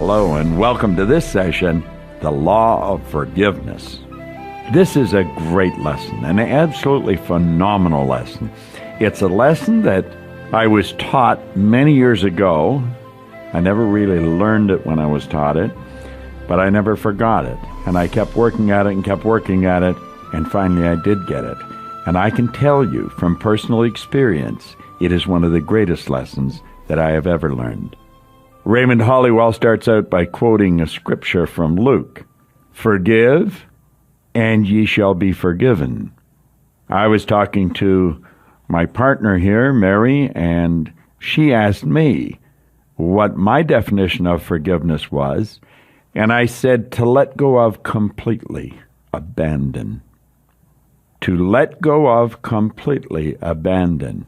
Hello and welcome to this session, The Law of Forgiveness. This is a great lesson, an absolutely phenomenal lesson. It's a lesson that I was taught many years ago. I never really learned it when I was taught it, but I never forgot it. And I kept working at it and kept working at it, and finally I did get it. And I can tell you from personal experience, it is one of the greatest lessons that I have ever learned. Raymond Hollywell starts out by quoting a scripture from Luke. Forgive, and ye shall be forgiven. I was talking to my partner here, Mary, and she asked me what my definition of forgiveness was, and I said to let go of completely, abandon. To let go of completely, abandon.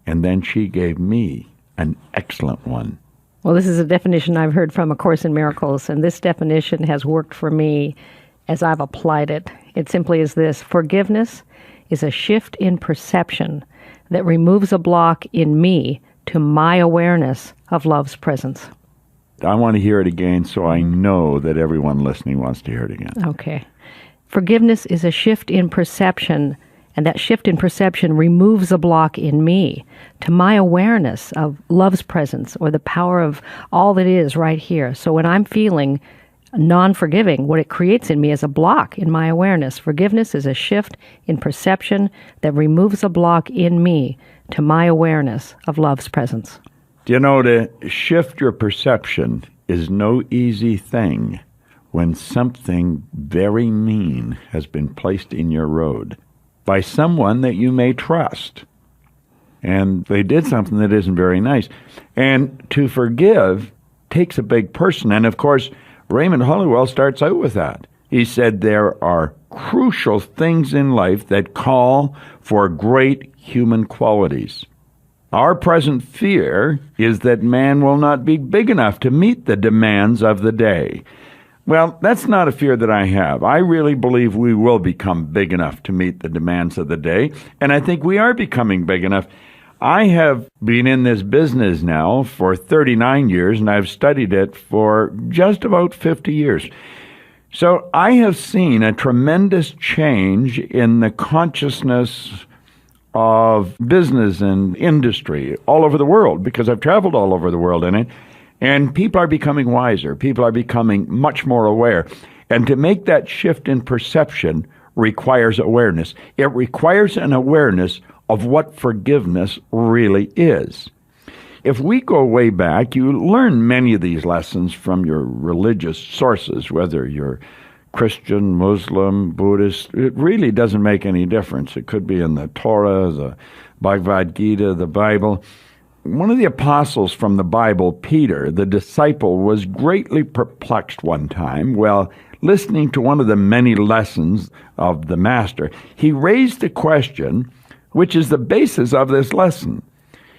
And then she gave me an excellent one. Well, this is a definition I've heard from A Course in Miracles, and this definition has worked for me as I've applied it. It simply is this: forgiveness is a shift in perception that removes a block in me to my awareness of love's presence. I want to hear it again so I know that everyone listening wants to hear it again. Okay. Forgiveness is a shift in perception, and that shift in perception removes a block in me to my awareness of love's presence, or the power of all that is right here. So when I'm feeling non-forgiving, what it creates in me is a block in my awareness. Forgiveness is a shift in perception that removes a block in me to my awareness of love's presence. You know, to shift your perception is no easy thing when something very mean has been placed in your road by someone that you may trust. And they did something that isn't very nice. And to forgive takes a big person. And of course, Raymond Hollywell starts out with that. He said there are crucial things in life that call for great human qualities. Our present fear is that man will not be big enough to meet the demands of the day. Well, that's not a fear that I have. I really believe we will become big enough to meet the demands of the day, and I think we are becoming big enough. I have been in this business now for 39 years, and I've studied it for just about 50 years. So I have seen a tremendous change in the consciousness of business and industry all over the world, because I've traveled all over the world in it. And people are becoming wiser. People are becoming much more aware. And to make that shift in perception requires awareness. It requires an awareness of what forgiveness really is. If we go way back, you learn many of these lessons from your religious sources, whether you're Christian, Muslim, Buddhist. It really doesn't make any difference. It could be in the Torah, the Bhagavad Gita, the Bible. One of the apostles from the Bible, Peter, the disciple, was greatly perplexed one time while listening to one of the many lessons of the Master. He raised a question, which is the basis of this lesson.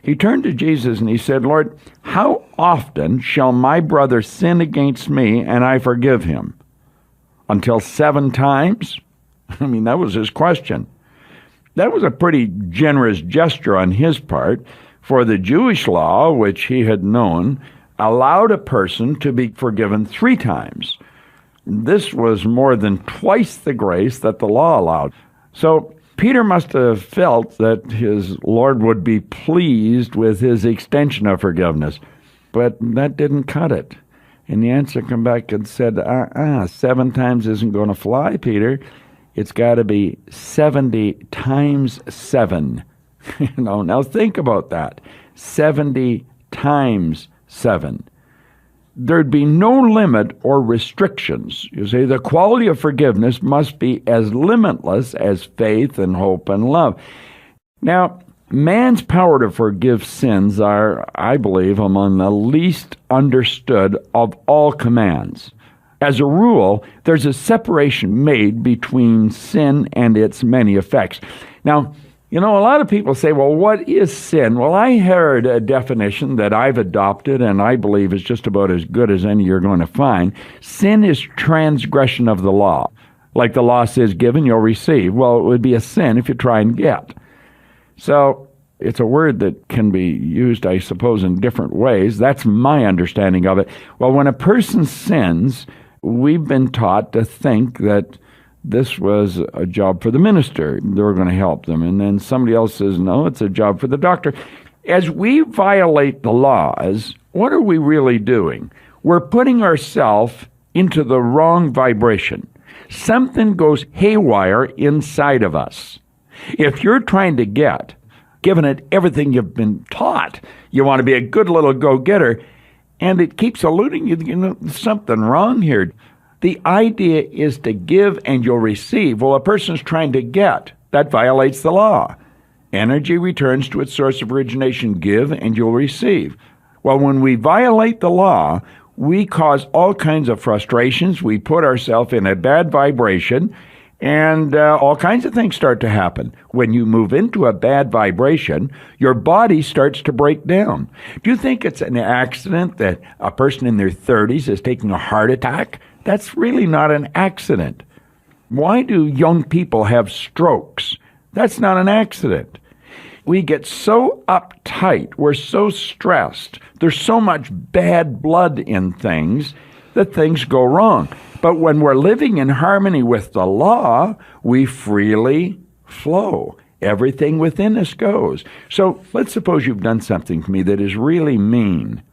He turned to Jesus and he said, Lord, how often shall my brother sin against me and I forgive him? Until 7 times? I mean, that was his question. That was a pretty generous gesture on his part. For the Jewish law, which he had known, allowed a person to be forgiven 3 times. This was more than twice the grace that the law allowed. So Peter must have felt that his Lord would be pleased with his extension of forgiveness. But that didn't cut it. And the answer came back and said, 7 times isn't going to fly, Peter. It's got to be 70 times 7. Now think about that. 70 times 7. There'd be no limit or restrictions. You see, the quality of forgiveness must be as limitless as faith and hope and love. Now, man's power to forgive sins are, I believe, among the least understood of all commands. As a rule, there's a separation made between sin and its many effects. Now, a lot of people say, well, what is sin? Well, I heard a definition that I've adopted and I believe is just about as good as any you're going to find. Sin is transgression of the law. Like the law says, given, you'll receive. Well, it would be a sin if you try and get. So It's a word that can be used, I suppose, in different ways. That's my understanding of it. Well, when a person sins, we've been taught to think that this was a job for the minister. They were going to help them. And then somebody else says, no, it's a job for the doctor. As we violate the laws, what are we really doing? We're putting ourselves into the wrong vibration. Something goes haywire inside of us. If you're trying to get, given it everything you've been taught, you want to be a good little go-getter, and it keeps eluding you, there's something wrong here. The idea is to give and you'll receive. Well, a person's trying to get. That violates the law. Energy returns to its source of origination. Give and you'll receive. Well, when we violate the law, we cause all kinds of frustrations. We put ourselves in a bad vibration, and all kinds of things start to happen. When you move into a bad vibration, your body starts to break down. Do you think it's an accident that a person in their 30s is taking a heart attack? That's really not an accident. Why do young people have strokes? That's not an accident. We get so uptight, we're so stressed, there's so much bad blood in things that things go wrong. But when we're living in harmony with the law, we freely flow. Everything within us goes. So let's suppose you've done something to me that is really mean.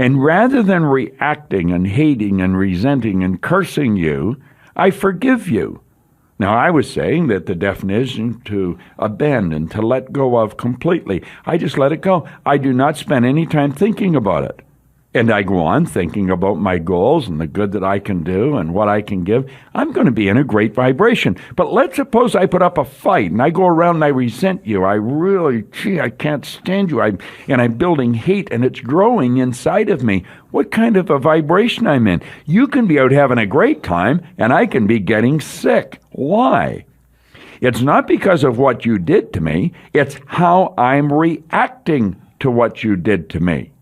And rather than reacting and hating and resenting and cursing you, I forgive you. Now, I was saying that the definition to abandon, to let go of completely. I just let it go. I do not spend any time thinking about it. And I go on thinking about my goals and the good that I can do and what I can give. I'm going to be in a great vibration. But let's suppose I put up a fight and I go around and I resent you. I can't stand you. And I'm building hate and it's growing inside of me. What kind of a vibration I'm in? You can be out having a great time and I can be getting sick. Why? It's not because of what you did to me. It's how I'm reacting to what you did to me.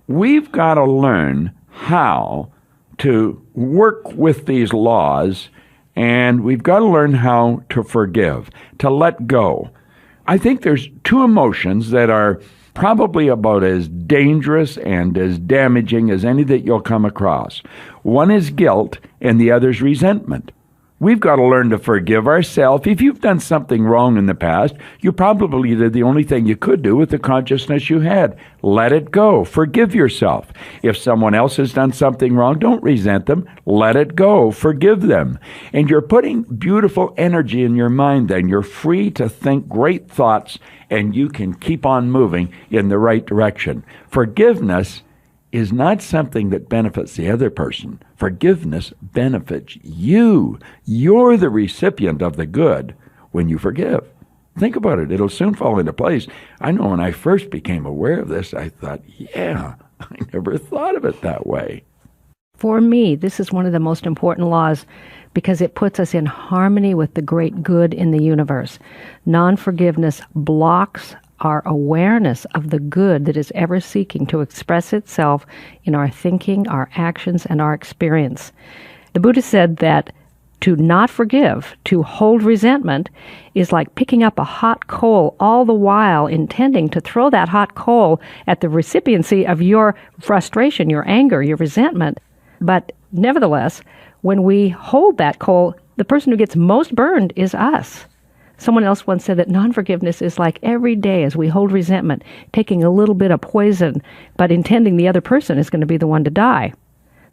We've got to learn how to work with these laws, and we've got to learn how to forgive, to let go. I think there's two emotions that are probably about as dangerous and as damaging as any that you'll come across. One is guilt, and the other is resentment. We've got to learn to forgive ourselves. If you've done something wrong in the past, you probably did the only thing you could do with the consciousness you had. Let it go. Forgive yourself. If someone else has done something wrong, don't resent them. Let it go. Forgive them. And you're putting beautiful energy in your mind then. You're free to think great thoughts, and you can keep on moving in the right direction. Forgiveness is not something that benefits the other person. Forgiveness benefits you. You're the recipient of the good when you forgive. Think about it. It'll soon fall into place. I know when I first became aware of this, I thought, yeah, I never thought of it that way. For me, this is one of the most important laws because it puts us in harmony with the great good in the universe. Non-forgiveness blocks our awareness of the good that is ever seeking to express itself in our thinking, our actions, and our experience. The Buddha said that to not forgive, to hold resentment, is like picking up a hot coal, all the while intending to throw that hot coal at the recipiency of your frustration, your anger, your resentment. But nevertheless, when we hold that coal, the person who gets most burned is us. Someone else once said that non-forgiveness is like every day as we hold resentment, taking a little bit of poison, but intending the other person is going to be the one to die.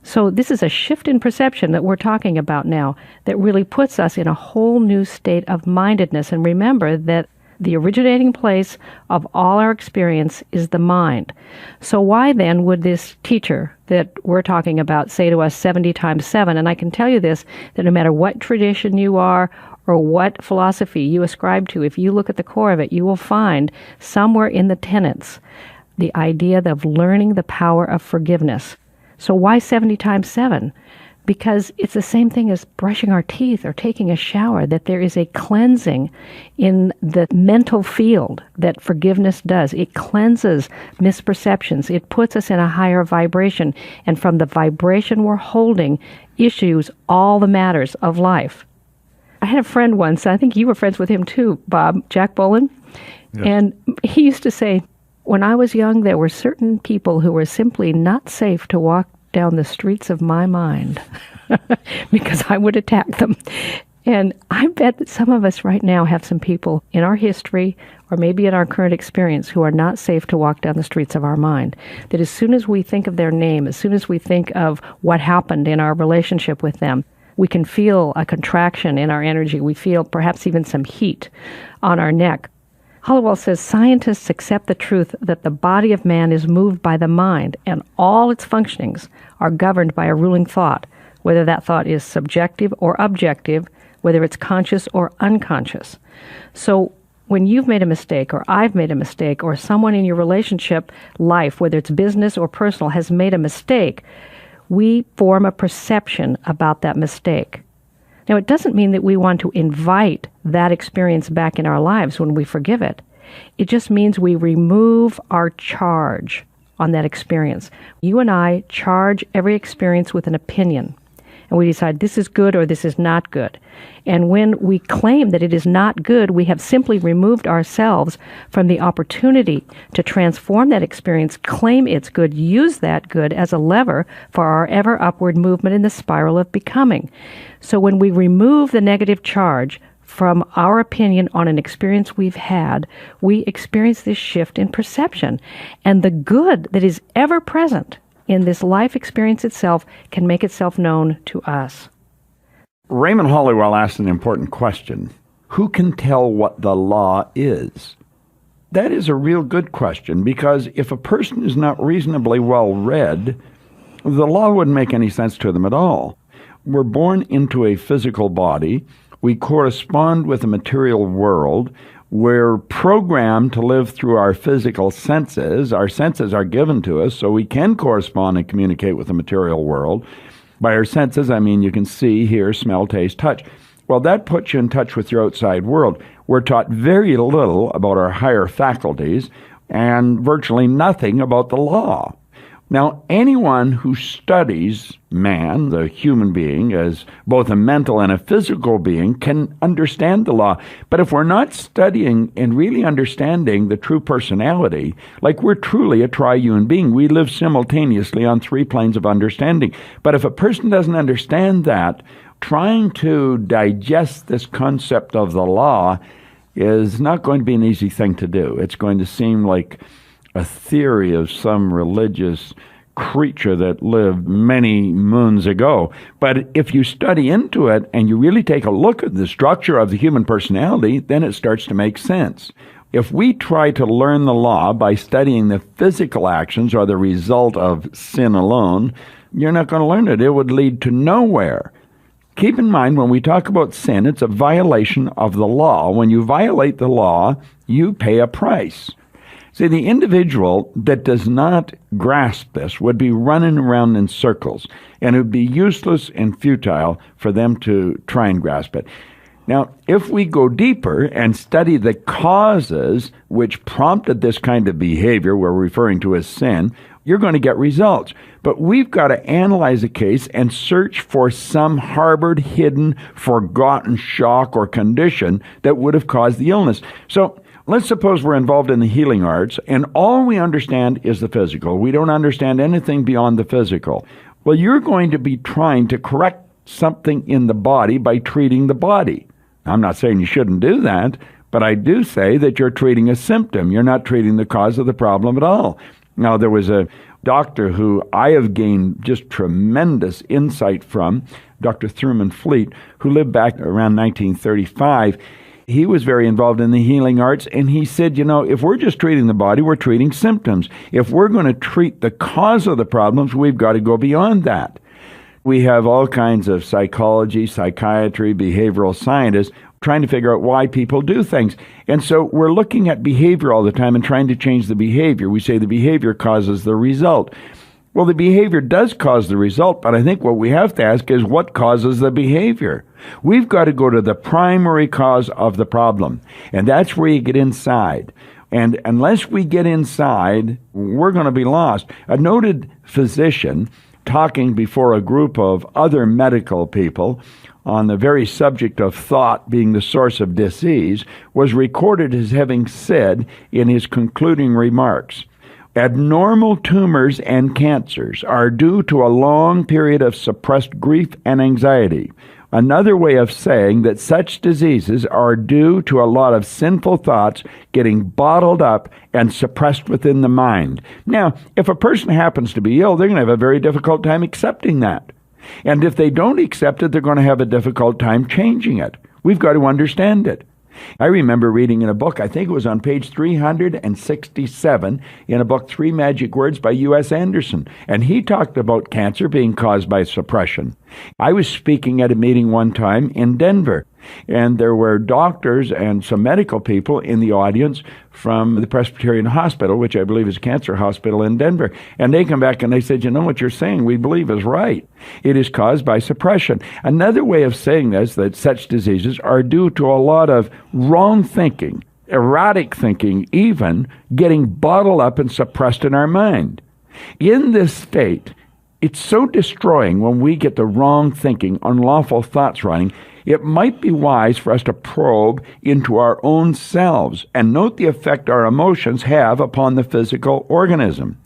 So this is a shift in perception that we're talking about now that really puts us in a whole new state of mindedness. And remember that the originating place of all our experience is the mind. So why then would this teacher that we're talking about say to us 70 times 7? And I can tell you this, that no matter what tradition you are or what philosophy you ascribe to, if you look at the core of it, you will find somewhere in the tenets the idea of learning the power of forgiveness. So why 70 times 7? Because it's the same thing as brushing our teeth or taking a shower, that there is a cleansing in the mental field that forgiveness does. It cleanses misperceptions. It puts us in a higher vibration. And from the vibration we're holding issues all the matters of life. I had a friend once, I think you were friends with him too, Bob, Jack Boland. Yes. And he used to say, when I was young, there were certain people who were simply not safe to walk down the streets of my mind because I would attack them. And I bet that some of us right now have some people in our history or maybe in our current experience who are not safe to walk down the streets of our mind. That as soon as we think of their name, as soon as we think of what happened in our relationship with them, we can feel a contraction in our energy. We feel perhaps even some heat on our neck. Hollowell says scientists accept the truth that the body of man is moved by the mind and all its functionings are governed by a ruling thought, whether that thought is subjective or objective, whether it's conscious or unconscious. So when you've made a mistake or I've made a mistake or someone in your relationship life, whether it's business or personal, has made a mistake, we form a perception about that mistake. Now, it doesn't mean that we want to invite that experience back in our lives when we forgive it. It just means we remove our charge on that experience. You and I charge every experience with an opinion, and we decide this is good or this is not good. And when we claim that it is not good, we have simply removed ourselves from the opportunity to transform that experience, claim it's good, use that good as a lever for our ever upward movement in the spiral of becoming. So when we remove the negative charge from our opinion on an experience we've had, we experience this shift in perception. And the good that is ever present in this life experience itself can make itself known to us. Raymond Hollowell asked an important question. Who can tell what the law is? That is a real good question, because if a person is not reasonably well read, the law wouldn't make any sense to them at all. We're born into a physical body. We correspond with the material world. We're programmed to live through our physical senses. Our senses are given to us so we can correspond and communicate with the material world. By our senses, I mean you can see, hear, smell, taste, touch. Well, that puts you in touch with your outside world. We're taught very little about our higher faculties and virtually nothing about the law. Now, anyone who studies man, the human being, as both a mental and a physical being, can understand the law. But if we're not studying and really understanding the true personality, like we're truly a triune being, we live simultaneously on three planes of understanding. But if a person doesn't understand that, trying to digest this concept of the law is not going to be an easy thing to do. It's going to seem like a theory of some religious creature that lived many moons ago. But if you study into it and you really take a look at the structure of the human personality, then it starts to make sense. If we try to learn the law by studying the physical actions or the result of sin alone, you're not going to learn it. It would lead to nowhere. Keep in mind, when we talk about sin, it's a violation of the law. When you violate the law, you pay a price. See, the individual that does not grasp this would be running around in circles, and it would be useless and futile for them to try and grasp it. Now, if we go deeper and study the causes which prompted this kind of behavior we're referring to as sin, you're going to get results. But we've got to analyze a case and search for some harbored, hidden, forgotten shock or condition that would have caused the illness. So let's suppose we're involved in the healing arts, and all we understand is the physical. We don't understand anything beyond the physical. Well, you're going to be trying to correct something in the body by treating the body. I'm not saying you shouldn't do that, but I do say that you're treating a symptom. You're not treating the cause of the problem at all. Now, there was a doctor who I have gained just tremendous insight from, Dr. Thurman Fleet, who lived back around 1935. He was very involved in the healing arts, and he said, if we're just treating the body, we're treating symptoms. If we're going to treat the cause of the problems, we've got to go beyond that. We have all kinds of psychology, psychiatry, behavioral scientists trying to figure out why people do things. And so we're looking at behavior all the time and trying to change the behavior. We say the behavior causes the result. Well, the behavior does cause the result, but I think what we have to ask is what causes the behavior? We've got to go to the primary cause of the problem, and that's where you get inside. And unless we get inside, we're going to be lost. A noted physician talking before a group of other medical people on the very subject of thought being the source of disease, was recorded as having said in his concluding remarks, "Abnormal tumors and cancers are due to a long period of suppressed grief and anxiety. Another way of saying that such diseases are due to a lot of sinful thoughts getting bottled up and suppressed within the mind." Now, if a person happens to be ill, they're going to have a very difficult time accepting that. And if they don't accept it, they're going to have a difficult time changing it. We've got to understand it. I remember reading in a book, I think it was on page 367, in a book, 3 Magic Words by U.S. Anderson, and he talked about cancer being caused by suppression. I was speaking at a meeting one time in Denver, and there were doctors and some medical people in the audience from the Presbyterian Hospital, which I believe is a cancer hospital in Denver. And they come back and they said, "You know what you're saying, we believe is right. It is caused by suppression." Another way of saying this, that such diseases are due to a lot of wrong thinking, erratic thinking, even getting bottled up and suppressed in our mind. In this state, it's so destroying when we get the wrong thinking, unlawful thoughts running. It might be wise for us to probe into our own selves and note the effect our emotions have upon the physical organism.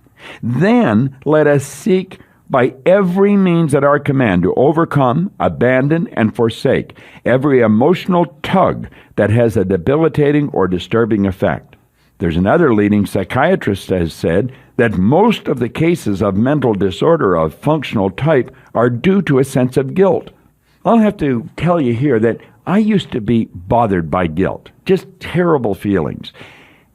Then let us seek by every means at our command to overcome, abandon, and forsake every emotional tug that has a debilitating or disturbing effect. There's another leading psychiatrist that has said that most of the cases of mental disorder of functional type are due to a sense of guilt. I'll have to tell you here that I used to be bothered by guilt, just terrible feelings.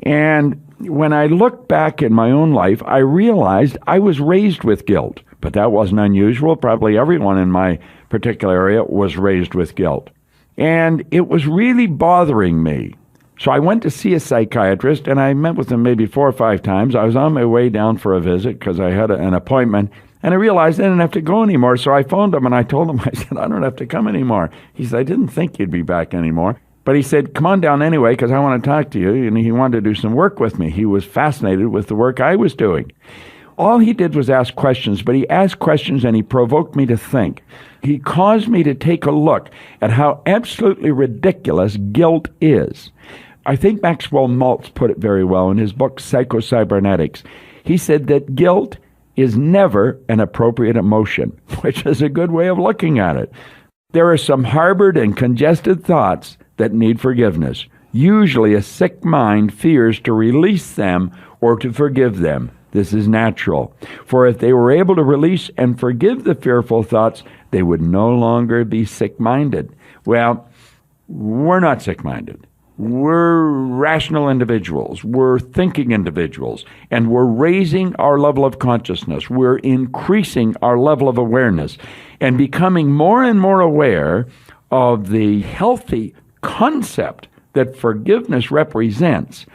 And when I look back in my own life, I realized I was raised with guilt. But that wasn't unusual. Probably everyone in my particular area was raised with guilt. And it was really bothering me. So I went to see a psychiatrist, and I met with him maybe 4 or 5 times. I was on my way down for a visit because I had an appointment, and I realized I didn't have to go anymore. So I phoned him, and I told him, I said, "I don't have to come anymore." He said, "I didn't think you'd be back anymore." But he said, "Come on down anyway, because I want to talk to you." And he wanted to do some work with me. He was fascinated with the work I was doing. All he did was ask questions, but he asked questions and he provoked me to think. He caused me to take a look at how absolutely ridiculous guilt is. I think Maxwell Maltz put it very well in his book, Psycho-Cybernetics. He said that guilt is never an appropriate emotion, which is a good way of looking at it. There are some harbored and congested thoughts that need forgiveness. Usually a sick mind fears to release them or to forgive them. This is natural. For if they were able to release and forgive the fearful thoughts, they would no longer be sick-minded. Well, we're not sick-minded. We're rational individuals. We're thinking individuals. And we're raising our level of consciousness. We're increasing our level of awareness and becoming more and more aware of the healthy concept that forgiveness represents.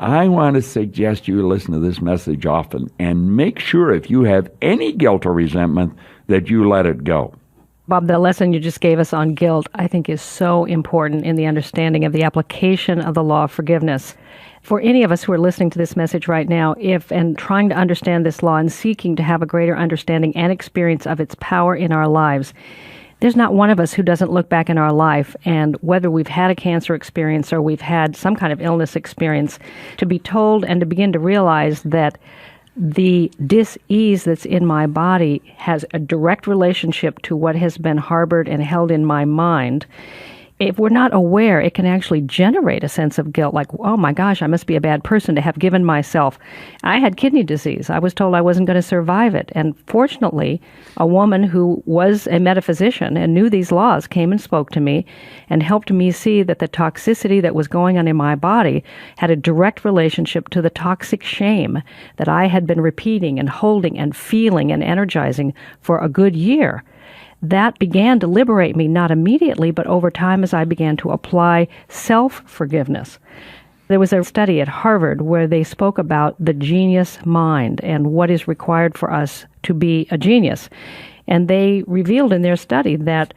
I want to suggest you listen to this message often and make sure if you have any guilt or resentment that you let it go. Bob, the lesson you just gave us on guilt, I think, is so important in the understanding of the application of the law of forgiveness. For any of us who are listening to this message right now, and trying to understand this law and seeking to have a greater understanding and experience of its power in our lives, there's not one of us who doesn't look back in our life, and whether we've had a cancer experience or we've had some kind of illness experience, to be told and to begin to realize that the dis-ease that's in my body has a direct relationship to what has been harbored and held in my mind. If we're not aware, it can actually generate a sense of guilt, like, oh my gosh, I must be a bad person to have given myself. I had kidney disease. I was told I wasn't going to survive it. And fortunately, a woman who was a metaphysician and knew these laws came and spoke to me and helped me see that the toxicity that was going on in my body had a direct relationship to the toxic shame that I had been repeating and holding and feeling and energizing for a good year. That began to liberate me, not immediately, but over time as I began to apply self-forgiveness. There was a study at Harvard where they spoke about the genius mind and what is required for us to be a genius. And they revealed in their study that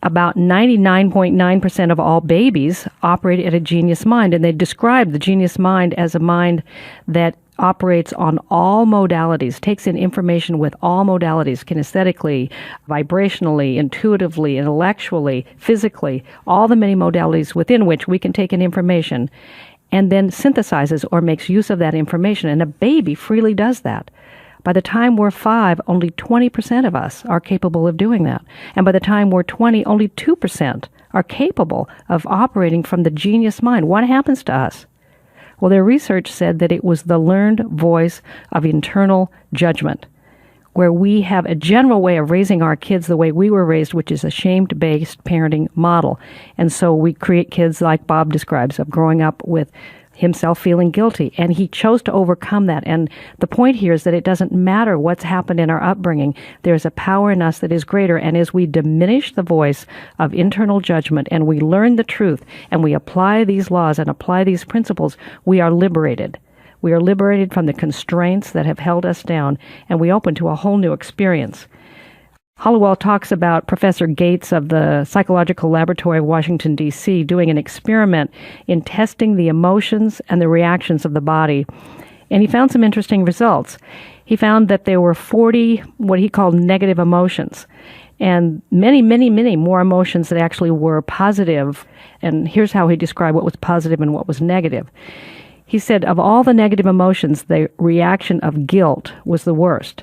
about 99.9% of all babies operate at a genius mind. And they described the genius mind as a mind that operates on all modalities, takes in information with all modalities, kinesthetically, vibrationally, intuitively, intellectually, physically, all the many modalities within which we can take in information, and then synthesizes or makes use of that information. And a baby freely does that. By the time we're 5, only 20% of us are capable of doing that. And by the time we're 20, only 2% are capable of operating from the genius mind. What happens to us? Well, their research said that it was the learned voice of internal judgment, where we have a general way of raising our kids the way we were raised, which is a shame-based parenting model. And so we create kids like Bob describes, of growing up with himself feeling guilty, and he chose to overcome that. And the point here is that it doesn't matter what's happened in our upbringing. There's a power in us that is greater, and as we diminish the voice of internal judgment and we learn the truth and we apply these laws and apply these principles, we are liberated. We are liberated from the constraints that have held us down, and we open to a whole new experience. Hollowell talks about Professor Gates of the Psychological Laboratory of Washington, D.C., doing an experiment in testing the emotions and the reactions of the body. And he found some interesting results. He found that there were 40 what he called negative emotions, and many, many, many more emotions that actually were positive. And here's how he described what was positive and what was negative. He said, of all the negative emotions, the reaction of guilt was the worst.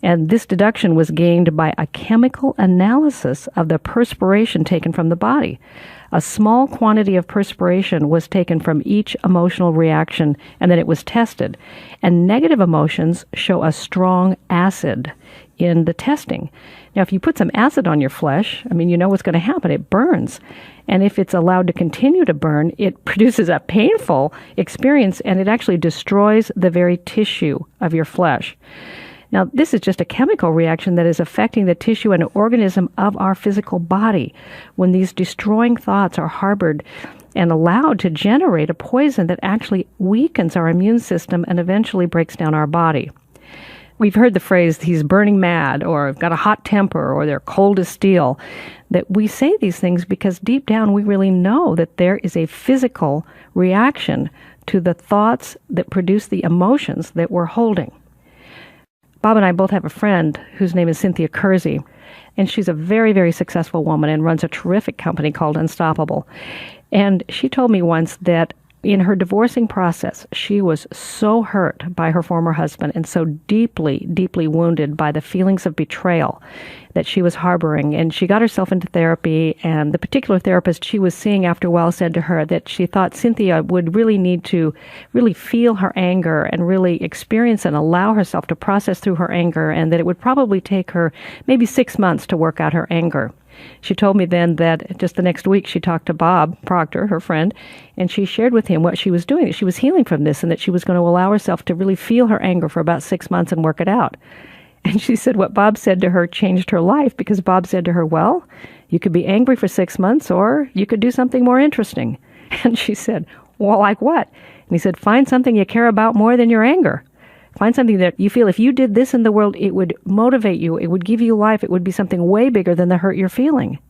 And this deduction was gained by a chemical analysis of the perspiration taken from the body. A small quantity of perspiration was taken from each emotional reaction, and then it was tested. And negative emotions show a strong acid in the testing. Now, if you put some acid on your flesh, you know what's going to happen. It burns. And if it's allowed to continue to burn, it produces a painful experience, and it actually destroys the very tissue of your flesh. Now, this is just a chemical reaction that is affecting the tissue and organism of our physical body. When these destroying thoughts are harbored and allowed to generate a poison that actually weakens our immune system and eventually breaks down our body. We've heard the phrase, he's burning mad, or got a hot temper, or they're cold as steel. That we say these things because deep down we really know that there is a physical reaction to the thoughts that produce the emotions that we're holding. Bob and I both have a friend whose name is Cynthia Kersey, and she's a very, very successful woman and runs a terrific company called Unstoppable. And she told me once that in her divorcing process, she was so hurt by her former husband and so deeply, deeply wounded by the feelings of betrayal that she was harboring. And she got herself into therapy, and the particular therapist she was seeing after a while said to her that she thought Cynthia would really need to really feel her anger and really experience and allow herself to process through her anger, and that it would probably take her maybe 6 months to work out her anger. She told me then that just the next week she talked to Bob Proctor, her friend, and she shared with him what she was doing, that she was healing from this and that she was going to allow herself to really feel her anger for about 6 months and work it out. And she said what Bob said to her changed her life, because Bob said to her, well, you could be angry for 6 months or you could do something more interesting. And she said, well, like what? And he said, find something you care about more than your anger. Find something that you feel if you did this in the world, it would motivate you, it would give you life, it would be something way bigger than the hurt you're feeling.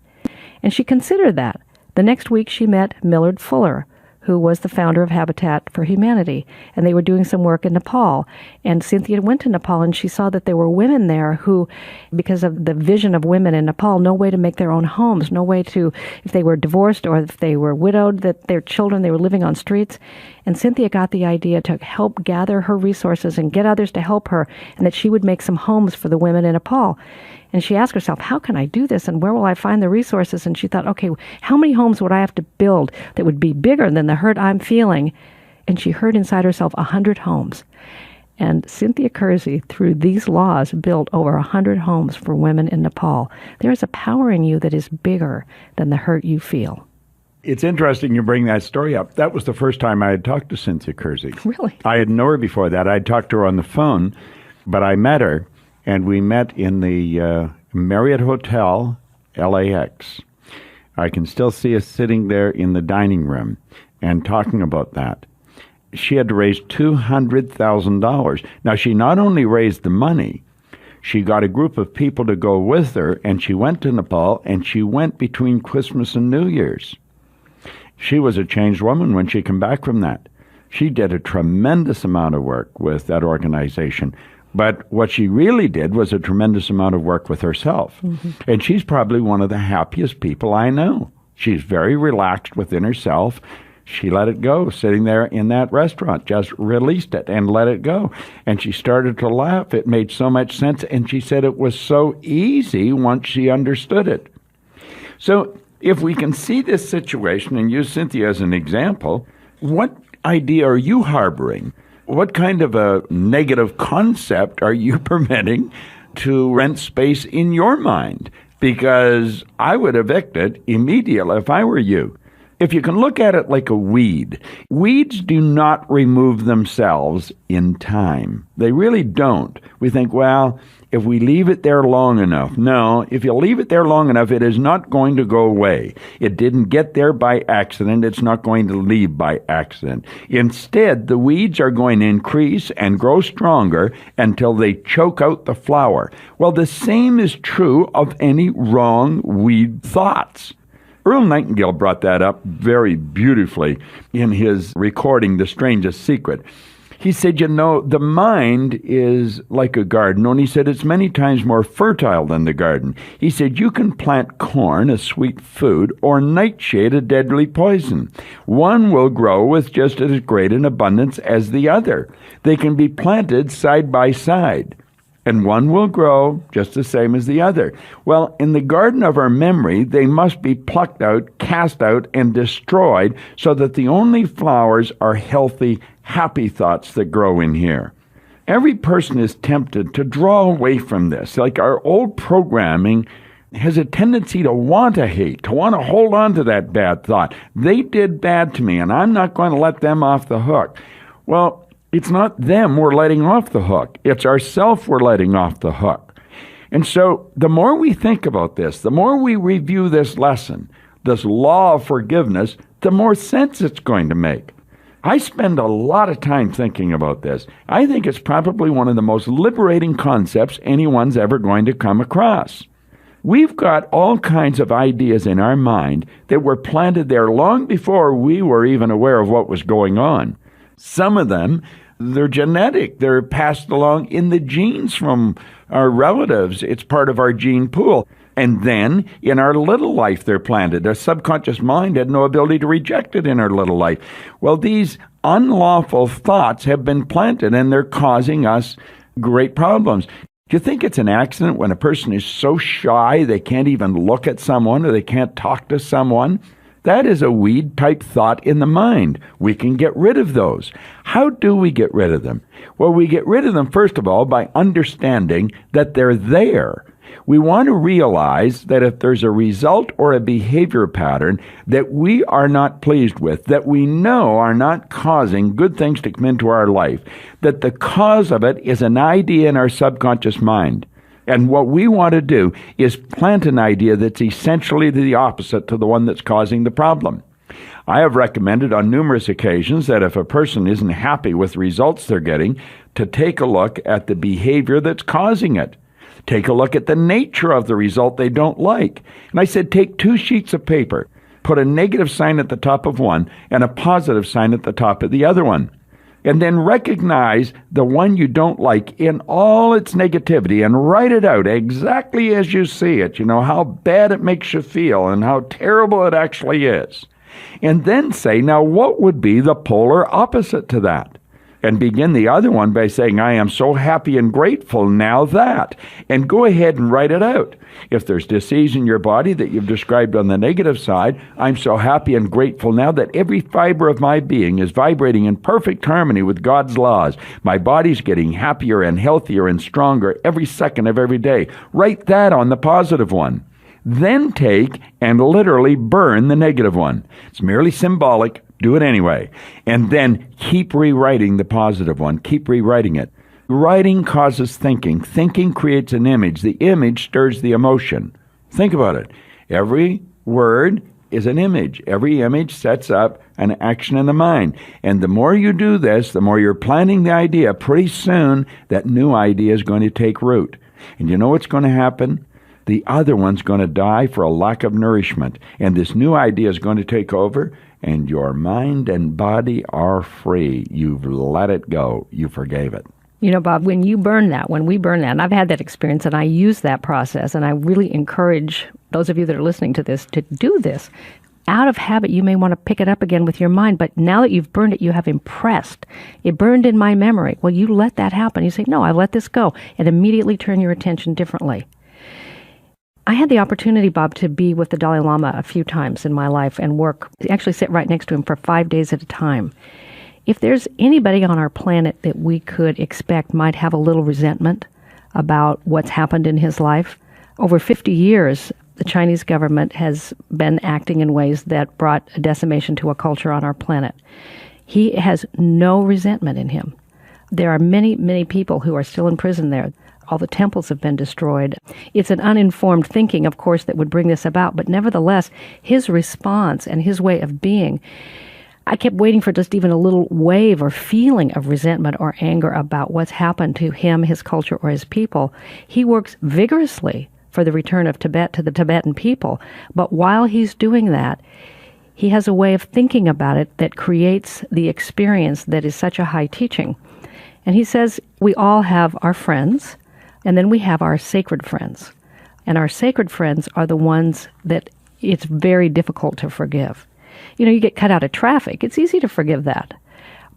And she considered that. The next week she met Millard Fuller, who was the founder of Habitat for Humanity, and they were doing some work in Nepal. And Cynthia went to Nepal, and she saw that there were women there who, because of the vision of women in Nepal, no way to make their own homes, no way to, if they were divorced or if they were widowed, that their children, they were living on streets. And Cynthia got the idea to help gather her resources and get others to help her, and that she would make some homes for the women in Nepal. And she asked herself, how can I do this, and where will I find the resources? And she thought, okay, how many homes would I have to build that would be bigger than the hurt I'm feeling? And she heard inside herself 100 homes. And Cynthia Kersey, through these laws, built over 100 homes for women in Nepal. There is a power in you that is bigger than the hurt you feel. It's interesting you bring that story up. That was the first time I had talked to Cynthia Kersey. Really? I had known her before that. I'd talked to her on the phone, but I met her. And we met in the Marriott Hotel, LAX. I can still see us sitting there in the dining room and talking about that. She had to raise $200,000. Now, she not only raised the money, she got a group of people to go with her, and she went to Nepal, and she went between Christmas and New Year's. She was a changed woman when she came back from that. She did a tremendous amount of work with that organization. But what she really did was a tremendous amount of work with herself. And she's probably one of the happiest people I know. She's very relaxed within herself. She let it go, sitting there in that restaurant, just released it and let it go. And she started to laugh. It made so much sense. And she said it was so easy once she understood it. So if we can see this situation and use Cynthia as an example, what idea are you harboring? What kind of a negative concept are you permitting to rent space in your mind? Because I would evict it immediately if I were you. If you can look at it like a weed, weeds do not remove themselves in time. They really don't. We think, well, if we leave it there long enough. No, if you leave it there long enough, it is not going to go away. It didn't get there by accident. It's not going to leave by accident. Instead, the weeds are going to increase and grow stronger until they choke out the flower. Well, the same is true of any wrong weed thoughts. Earl Nightingale brought that up very beautifully in his recording, The Strangest Secret. He said, the mind is like a garden, and he said it's many times more fertile than the garden. He said, you can plant corn, a sweet food, or nightshade, a deadly poison. One will grow with just as great an abundance as the other. They can be planted side by side, and one will grow just the same as the other. Well, in the garden of our memory, they must be plucked out, cast out, and destroyed so that the only flowers are healthy, happy thoughts that grow in here. Every person is tempted to draw away from this. Like our old programming has a tendency to want to hate, to want to hold on to that bad thought. They did bad to me, and I'm not going to let them off the hook. Well, it's not them we're letting off the hook. It's ourself we're letting off the hook. And so the more we think about this, the more we review this lesson, this law of forgiveness, the more sense it's going to make. I spend a lot of time thinking about this. I think it's probably one of the most liberating concepts anyone's ever going to come across. We've got all kinds of ideas in our mind that were planted there long before we were even aware of what was going on. Some of them, they're genetic. They're passed along in the genes from our relatives. It's part of our gene pool. And then in our little life, they're planted. Our subconscious mind had no ability to reject it in our little life. Well, these unlawful thoughts have been planted, and they're causing us great problems. Do you think it's an accident when a person is so shy they can't even look at someone or they can't talk to someone? That is a weed-type thought in the mind. We can get rid of those. How do we get rid of them? Well, we get rid of them, first of all, by understanding that they're there. We want to realize that if there's a result or a behavior pattern that we are not pleased with, that we know are not causing good things to come into our life, that the cause of it is an idea in our subconscious mind. And what we want to do is plant an idea that's essentially the opposite to the one that's causing the problem. I have recommended on numerous occasions that if a person isn't happy with the results they're getting, to take a look at the behavior that's causing it. Take a look at the nature of the result they don't like. And I said, take 2 sheets of paper, put a negative sign at the top of one and a positive sign at the top of the other one. And then recognize the one you don't like in all its negativity and write it out exactly as you see it. You know, how bad it makes you feel and how terrible it actually is. And then say, now what would be the polar opposite to that? And begin the other one by saying, I am so happy and grateful now that. And go ahead and write it out. If there's disease in your body that you've described on the negative side, I'm so happy and grateful now that every fiber of my being is vibrating in perfect harmony with God's laws. My body's getting happier and healthier and stronger every second of every day. Write that on the positive one. Then take and literally burn the negative one. It's merely symbolic. Do it anyway. And then keep rewriting the positive one. Keep rewriting it. Writing causes thinking. Thinking creates an image. The image stirs the emotion. Think about it. Every word is an image. Every image sets up an action in the mind. And the more you do this, the more you're planting the idea, pretty soon that new idea is going to take root. And you know what's going to happen? The other one's going to die for a lack of nourishment. And this new idea is going to take over, and your mind and body are free. You've let it go. You forgave it. You know, Bob, when we burn that, and I've had that experience, and I use that process, and I really encourage those of you that are listening to this to do this. Out of habit, you may want to pick it up again with your mind, but now that you've burned it, you have impressed. It burned in my memory. Well, you let that happen. You say, no, I let this go, and immediately turn your attention differently. I had the opportunity, Bob, to be with the Dalai Lama a few times in my life and actually sit right next to him for 5 days at a time. If there's anybody on our planet that we could expect might have a little resentment about what's happened in his life, over 50 years, the Chinese government has been acting in ways that brought a decimation to a culture on our planet. He has no resentment in him. There are many, many people who are still in prison there. All the temples have been destroyed. It's an uninformed thinking, of course, that would bring this about, but nevertheless, his response and his way of being, I kept waiting for just even a little wave or feeling of resentment or anger about what's happened to him, his culture, or his people. He works vigorously for the return of Tibet to the Tibetan people. But while he's doing that, he has a way of thinking about it that creates the experience that is such a high teaching. And he says we all have our friends, and then we have our sacred friends. And our sacred friends are the ones that it's very difficult to forgive. You know, you get cut out of traffic. It's easy to forgive that.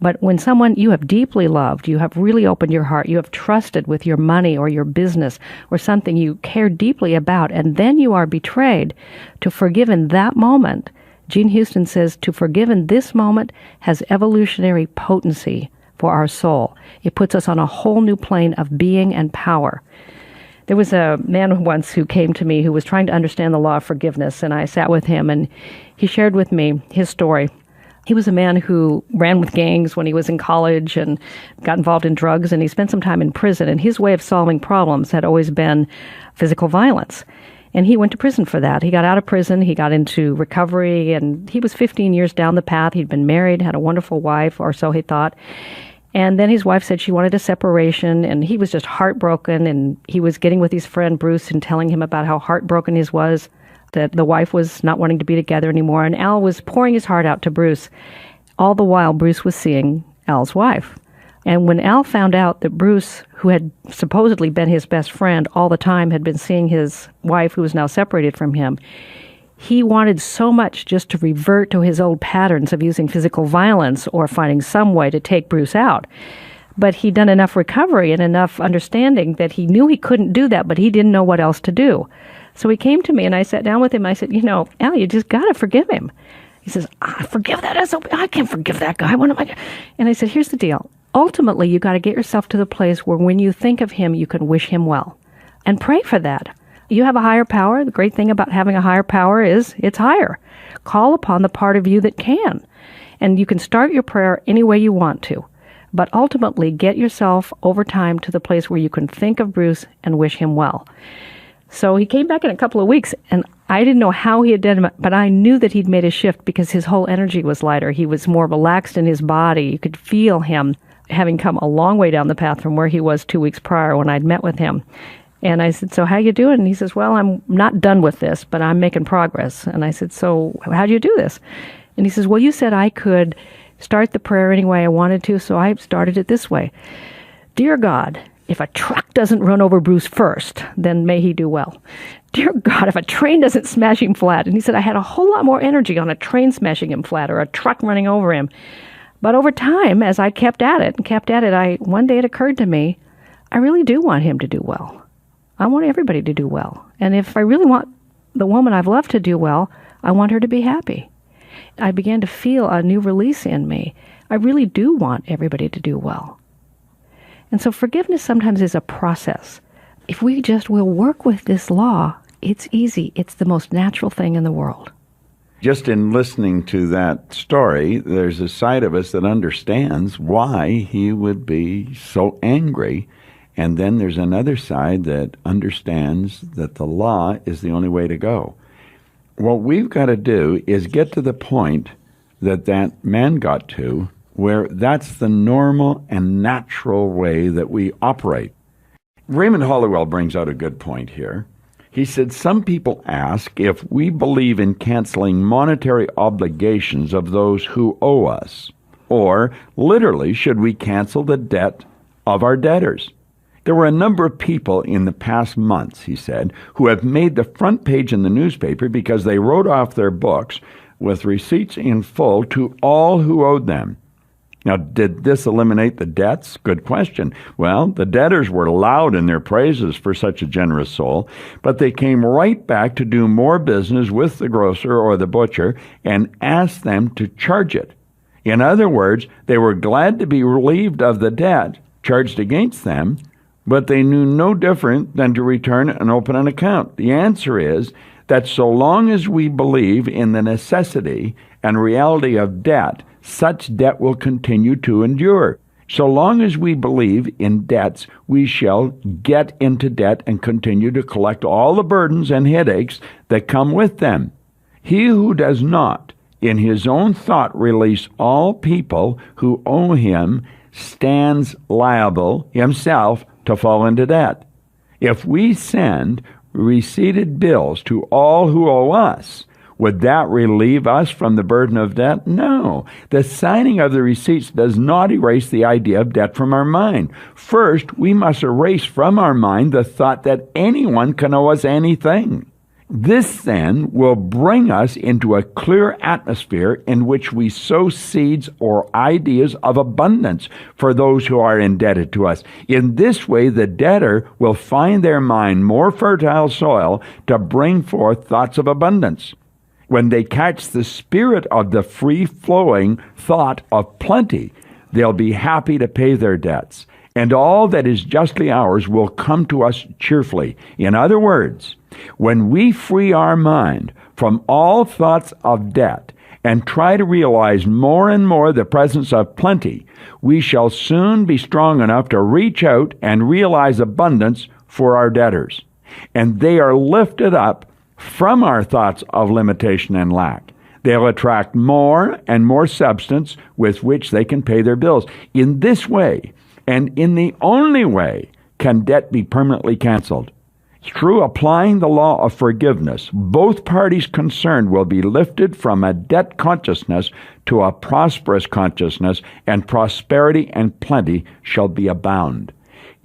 But when someone you have deeply loved, you have really opened your heart, you have trusted with your money or your business or something you care deeply about, and then you are betrayed, to forgive in that moment, Gene Houston says, to forgive in this moment has evolutionary potency for our soul. It puts us on a whole new plane of being and power. There was a man once who came to me who was trying to understand the law of forgiveness, and I sat with him, and he shared with me his story. He was a man who ran with gangs when he was in college and got involved in drugs, and he spent some time in prison, and his way of solving problems had always been physical violence. And he went to prison for that. He got out of prison, he got into recovery, and he was 15 years down the path. He'd been married, had a wonderful wife, or so he thought. And then his wife said she wanted a separation, and he was just heartbroken, and he was getting with his friend Bruce and telling him about how heartbroken he was, that the wife was not wanting to be together anymore, and Al was pouring his heart out to Bruce. All the while, Bruce was seeing Al's wife. And when Al found out that Bruce, who had supposedly been his best friend all the time, had been seeing his wife, who was now separated from him, he wanted so much just to revert to his old patterns of using physical violence or finding some way to take Bruce out. But he'd done enough recovery and enough understanding that he knew he couldn't do that, but he didn't know what else to do. So he came to me, and I sat down with him. I said, you know, Al, you just got to forgive him. He says, I forgive that SOB. I can't forgive that guy. What am I? And I said, here's the deal. Ultimately, you got to get yourself to the place where when you think of him, you can wish him well. And pray for that. You have a higher power. The great thing about having a higher power is it's higher. Call upon the part of you that can. And you can start your prayer any way you want to. But ultimately, get yourself over time to the place where you can think of Bruce and wish him well. So he came back in a couple of weeks, and I didn't know how he had done it, but I knew that he'd made a shift because his whole energy was lighter. He was more relaxed in his body. You could feel him having come a long way down the path from where he was 2 weeks prior when I'd met with him. And I said, so how you doing? And he says, well, I'm not done with this, but I'm making progress. And I said, so how do you do this? And he says, well, you said I could start the prayer any way I wanted to, so I started it this way. Dear God, if a truck doesn't run over Bruce first, then may he do well. Dear God, if a train doesn't smash him flat. And he said, I had a whole lot more energy on a train smashing him flat or a truck running over him. But over time, as I kept at it, one day it occurred to me, I really do want him to do well. I want everybody to do well. And if I really want the woman I've loved to do well, I want her to be happy. I began to feel a new release in me. I really do want everybody to do well. And so forgiveness sometimes is a process. If we just will work with this law, it's easy. It's the most natural thing in the world. Just in listening to that story, there's a side of us that understands why he would be so angry. And then there's another side that understands that the law is the only way to go. What we've got to do is get to the point that that man got to, where that's the normal and natural way that we operate. Raymond Hollowell brings out a good point here. He said, some people ask if we believe in canceling monetary obligations of those who owe us, or literally, should we cancel the debt of our debtors? There were a number of people in the past months, he said, who have made the front page in the newspaper because they wrote off their books with receipts in full to all who owed them. Now, did this eliminate the debts? Good question. Well, the debtors were loud in their praises for such a generous soul, but they came right back to do more business with the grocer or the butcher and asked them to charge it. In other words, they were glad to be relieved of the debt charged against them, but they knew no different than to return and open an account. The answer is that so long as we believe in the necessity and reality of debt, such debt will continue to endure. So long as we believe in debts, we shall get into debt and continue to collect all the burdens and headaches that come with them. He who does not, in his own thought, release all people who owe him stands liable himself to fall into debt. If we send receipted bills to all who owe us, would that relieve us from the burden of debt? No. The signing of the receipts does not erase the idea of debt from our mind. First, we must erase from our mind the thought that anyone can owe us anything. This, then, will bring us into a clear atmosphere in which we sow seeds or ideas of abundance for those who are indebted to us. In this way, the debtor will find their mind more fertile soil to bring forth thoughts of abundance. When they catch the spirit of the free-flowing thought of plenty, they'll be happy to pay their debts, and all that is justly ours will come to us cheerfully. In other words, when we free our mind from all thoughts of debt and try to realize more and more the presence of plenty, we shall soon be strong enough to reach out and realize abundance for our debtors. And they are lifted up from our thoughts of limitation and lack. They'll attract more and more substance with which they can pay their bills. In this way, and in the only way, can debt be permanently canceled. Through applying the law of forgiveness, both parties concerned will be lifted from a debt consciousness to a prosperous consciousness, and prosperity and plenty shall be abound.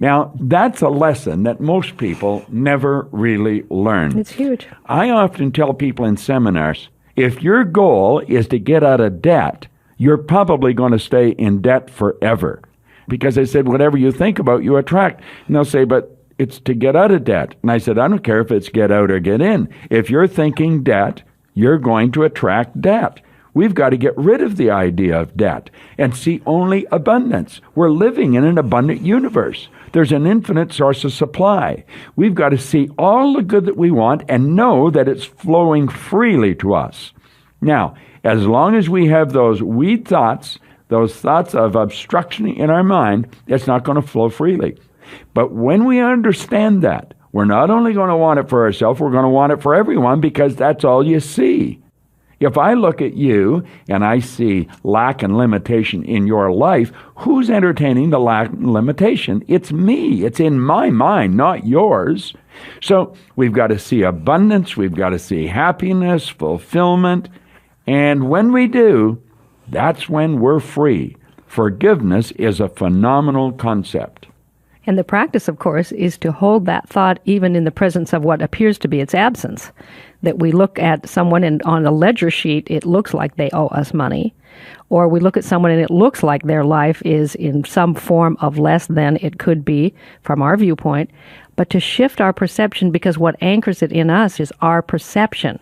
Now, that's a lesson that most people never really learn. It's huge. I often tell people in seminars, if your goal is to get out of debt, you're probably going to stay in debt forever. Because I said, whatever you think about, you attract. And they'll say, but it's to get out of debt. And I said, I don't care if it's get out or get in. If you're thinking debt, you're going to attract debt. We've got to get rid of the idea of debt and see only abundance. We're living in an abundant universe. There's an infinite source of supply. We've got to see all the good that we want and know that it's flowing freely to us. Now, as long as we have those weed thoughts, those thoughts of obstruction in our mind, it's not going to flow freely. But when we understand that, we're not only going to want it for ourselves, we're going to want it for everyone, because that's all you see. If I look at you and I see lack and limitation in your life, who's entertaining the lack and limitation? It's me. It's in my mind, not yours. So we've got to see abundance. We've got to see happiness, fulfillment. And when we do, that's when we're free. Forgiveness is a phenomenal concept. And the practice, of course, is to hold that thought even in the presence of what appears to be its absence. That we look at someone and on a ledger sheet, it looks like they owe us money. Or we look at someone and it looks like their life is in some form of less than it could be from our viewpoint. But to shift our perception, because what anchors it in us is our perception.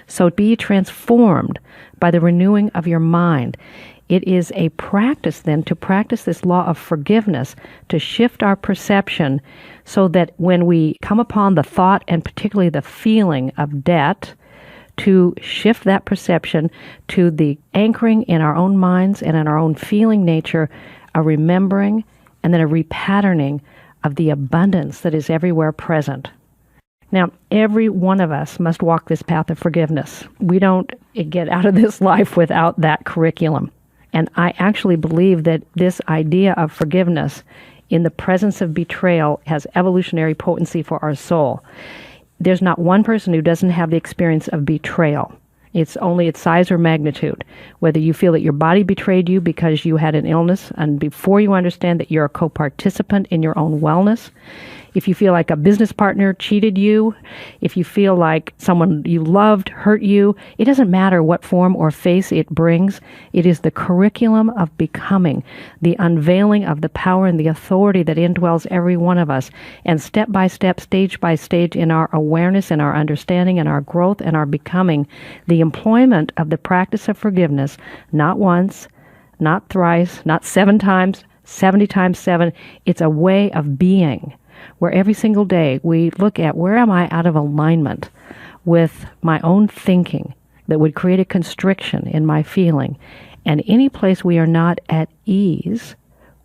So be transformed by the renewing of your mind. It is a practice then to practice this law of forgiveness, to shift our perception so that when we come upon the thought and particularly the feeling of debt, to shift that perception to the anchoring in our own minds and in our own feeling nature, a remembering and then a repatterning of the abundance that is everywhere present. Now, every one of us must walk this path of forgiveness. We don't get out of this life without that curriculum. And I actually believe that this idea of forgiveness in the presence of betrayal has evolutionary potency for our soul. there's not one person who doesn't have the experience of betrayal. It's only its size or magnitude. Whether you feel that your body betrayed you because you had an illness, and before you understand that you're a co-participant in your own wellness, if you feel like a business partner cheated you, if you feel like someone you loved hurt you, it doesn't matter what form or face it brings. It is the curriculum of becoming, the unveiling of the power and the authority that indwells every one of us. And step by step, stage by stage, in our awareness and our understanding and our growth and our becoming, the employment of the practice of forgiveness, not once, not thrice, not 7 times, 70 times 7. It's a way of being, where every single day we look at, where am I out of alignment with my own thinking that would create a constriction in my feeling? And any place we are not at ease,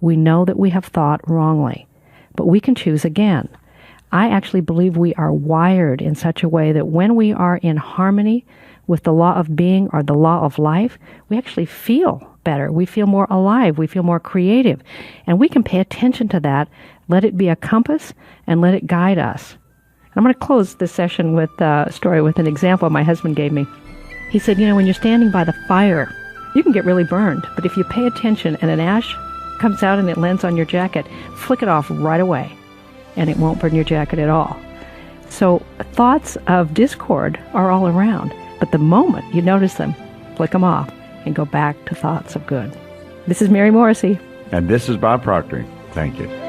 we know that we have thought wrongly. But we can choose again. I actually believe we are wired in such a way that when we are in harmony with the law of being or the law of life, we actually feel better. We feel more alive. We feel more creative. And we can pay attention to that, let it be a compass, and let it guide us. I'm going to close this session with a story with an example my husband gave me. He said, when you're standing by the fire, you can get really burned. But if you pay attention and an ash comes out and it lands on your jacket, flick it off right away, and it won't burn your jacket at all. So thoughts of discord are all around. But the moment you notice them, flick them off and go back to thoughts of good. This is Mary Morrissey. And this is Bob Proctor. Thank you.